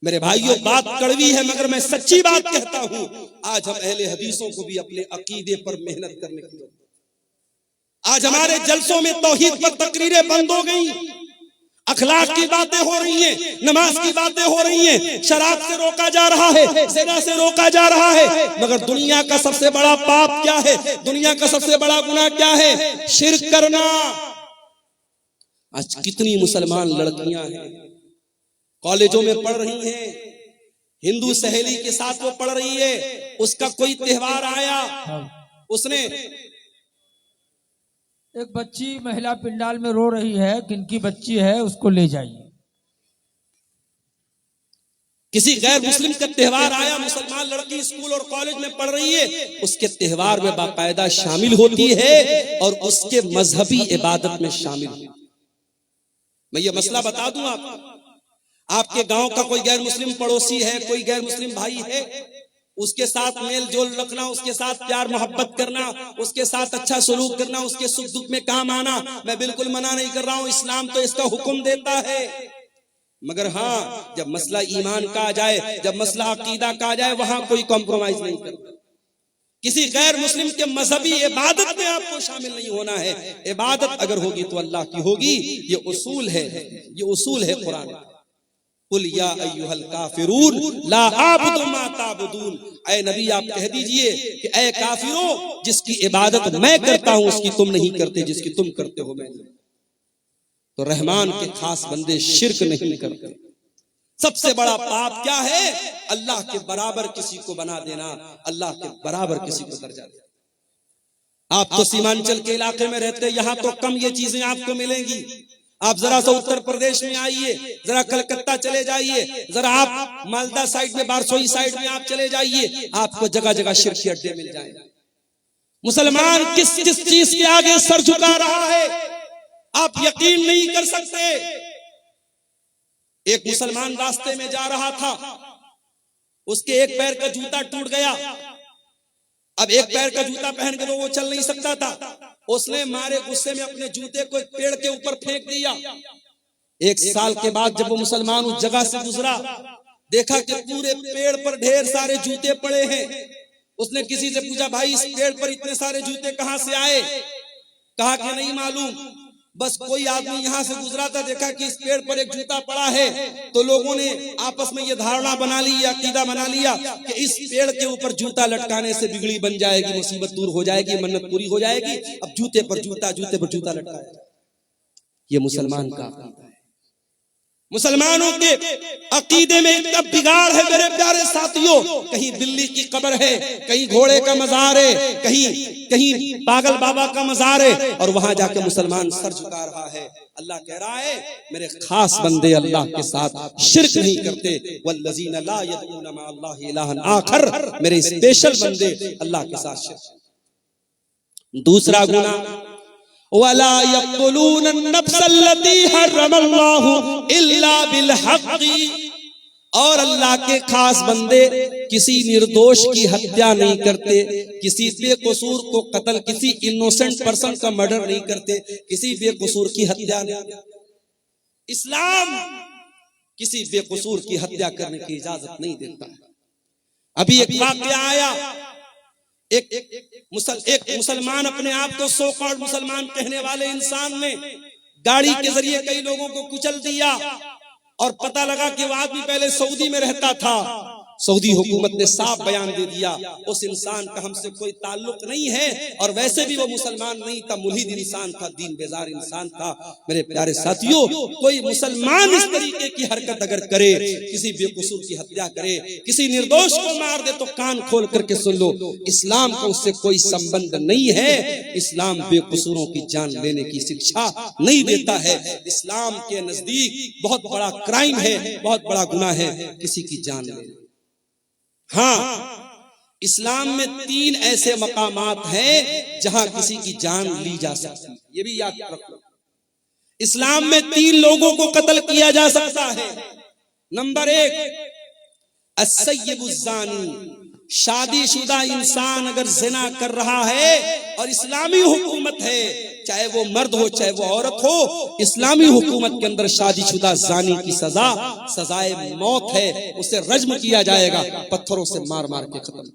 मेरे भाइयों, बात कड़वी है मगर मैं सच्ची बात कहता हूं। आज हम अहले हदीसों को भी अपने अकीदे पर मेहनत करने की जरूरत है। आज हमारे जलसों में तौहीद पर तकरीरें बंद हो गई, अखलाक की बातें हो रही हैं, नमाज की बातें हो रही हैं, शराब से रोका जा रहा है, ज़िना से रोका जा रहा है। मगर दुनिया का सबसे बड़ा पाप क्या है? दुनिया का सबसे बड़ा गुनाह क्या है? शिर्क करना। आज कितनी मुसलमान लड़कियां हैं, कॉलेजों में पढ़ रही हैं, हिंदू सहेली के साथ वो पढ़ रही है, उसका कोई त्योहार आया, उसने एक बच्ची महिला पिंडाल में रो रही है, किनकी बच्ची है उसको ले जाइए। किसी गैर मुस्लिम का त्योहार आया, मुसलमान लड़की स्कूल और कॉलेज में पढ़ रही है, उसके त्योहार में बाकायदा शामिल होती है और उसके मजहबी इबादत में शामिल है। मैं ये मसला बता दूं आपके गांव का कोई गैर मुस्लिम पड़ोसी है, कोई गैर मुस्लिम भाई है, उसके साथ मेल जोल रखना, उसके साथ प्यार मोहब्बत करना, उसके साथ अच्छा सलूक करना, उसके सुख दुख में काम आना, मैं बिल्कुल मना नहीं कर रहा हूं, इस्लाम तो इसका हुक्म देता है। मगर हाँ, जब मसला ईमान का आ जाए, जब मसला अकीदा का आ जाए, वहां कोई कॉम्प्रोमाइज नहीं करता। किसी गैर मुस्लिम के मजहबी इबादत में आपको शामिल नहीं होना है। इबादत अगर होगी तो अल्लाह की होगी, ये उसूल है, ये उसूल है कुरान। कुल या अय्युहल काफिरून ला आबुदु मा ताबुदून, ऐ नबी आप कह दीजिए कि ऐ काफिरों, जिसकी इबादत मैं करता हूं उसकी तुम नहीं करते, जिसकी तुम करते हो मैं नहीं। तो रहमान के खास बंदे शिर्क नहीं करते। सबसे बड़ा पाप क्या है? अल्लाह के बराबर किसी को बना देना, अल्लाह के बराबर किसी को दर्जा देना। आप तो सीमांचल के इलाके में रहते हैं, यहां तो कम ये चीजें आपको मिलेंगी। आप जरा सा उत्तर प्रदेश में आइए, जरा कलकत्ता चले जाइए, जरा आप मालदा साइड में, बारसोई साइड में आप चले जाइए, आपको जगह जगह शिर्क के अड्डे मिल जाएंगे। मुसलमान किस किस चीज के आगे सर झुका रहा है आप यकीन नहीं कर सकते। एक मुसलमान रास्ते में जा रहा था, उसके एक पैर का जूता टूट गया। अब एक पैर का जूता पहन के तो वो चल नहीं सकता था, उसने मारे गुस्से में अपने जूते को एक पेड़ के ऊपर फेंक दिया। एक साल के बाद जब वो मुसलमान उस जगह से गुजरा, देखा कि पूरे पेड़ पर ढेर सारे जूते पड़े हैं। उसने किसी से पूछा, भाई इस पेड़ पर इतने सारे जूते कहां से आए? कहा कि नहीं मालूम, बस कोई आदमी यहां से गुजरा था, देखा कि इस पेड़ पर एक जूता पड़ा है, तो लोगों ने आपस में ये धारणा बना ली, अकीदा बना लिया कि इस पेड़ के ऊपर जूता लटकाने से बिगड़ी बन जाएगी, मुसीबत दूर हो जाएगी, मन्नत पूरी हो जाएगी। अब जूते पर जूता, जूते पर जूता लटकाया। ये मुसलमान का अकीदा है। मुसलमानों के अकीदे में इतना बिगाड़ है मेरे प्यारे साथियों, कहीं बिल्ली की कब्र है, कहीं घोड़े का मजार है, कहीं पागल बाबा का मजार है, और वहां जाकर मुसलमान सर झुका रहा है। अल्लाह कह रहा है मेरे खास बंदे अल्लाह के साथ शिर्क नहीं करते, वल्लज़ीना ला यदऊना मा अल्लाहि इलाहन आखर, मेरे स्पेशल बंदे अल्लाह के साथ शिर्क। दूसरा गुनाह, वला यक़्तुलून अन्नफ्सल्लती हर्रमल्लाहु इल्ला बिलहक़्क़ि, और अल्लाह के खास बंदे किसी निर्दोष की हत्या नहीं करते, किसी बेकसूर को कत्ल, किसी इनोसेंट पर्सन का मर्डर नहीं करते, किसी बेकसूर की हत्या नहीं। इस्लाम किसी बेकसूर की हत्या करने की इजाजत नहीं देता है। अभी एक वाक़या आया, एक मुसलमान, अपने आप को सो कॉल्ड मुसलमान कहने वाले इंसान ने गाड़ी के जरिए कई लोगों को कुचल दिया, और पता लगा कि वो आदमी पहले सऊदी में रहता था। सऊदी हुकूमत ने साफ बयान दे दिया उस इंसान का हमसे कोई ताल्लुक नहीं है, और वैसे भी वो मुसलमान नहीं था, मुल्हिद इंसान था, दीन बेजार इंसान था। मेरे प्यारे साथियों, कोई मुसलमान इस तरीके की हरकत अगर करे, किसी बेकसूर की हत्या करे, किसी निर्दोष को मार दे, तो कान खोल करके सुन लो, इस्लाम को उससे कोई संबंध नहीं है। इस्लाम बेकसूरों की जान लेने की शिक्षा नहीं देता है। इस्लाम के नजदीक बहुत बड़ा क्राइम है, बहुत बड़ा गुनाह है किसी की जान लेना। हाँ, इस्लाम में 3 ऐसे मकामात हैं जहां किसी की जान ली जा सकती है, ये भी याद रखो। इस्लाम में 3 लोगों को कत्ल किया जा सकता है। नंबर 1, अस्सय्यिबुज़्ज़ानी, शादीशुदा इंसान अगर जिना कर रहा है और इस्लामी हुकूमत है, चाहे वो मर्द हो चाहे वो औरत हो, इस्लामी हुकूमत के अंदर शादीशुदा जानी की सजाए मौत है, उसे रज्म किया जाएगा, पत्थरों से मार मार के खत्म।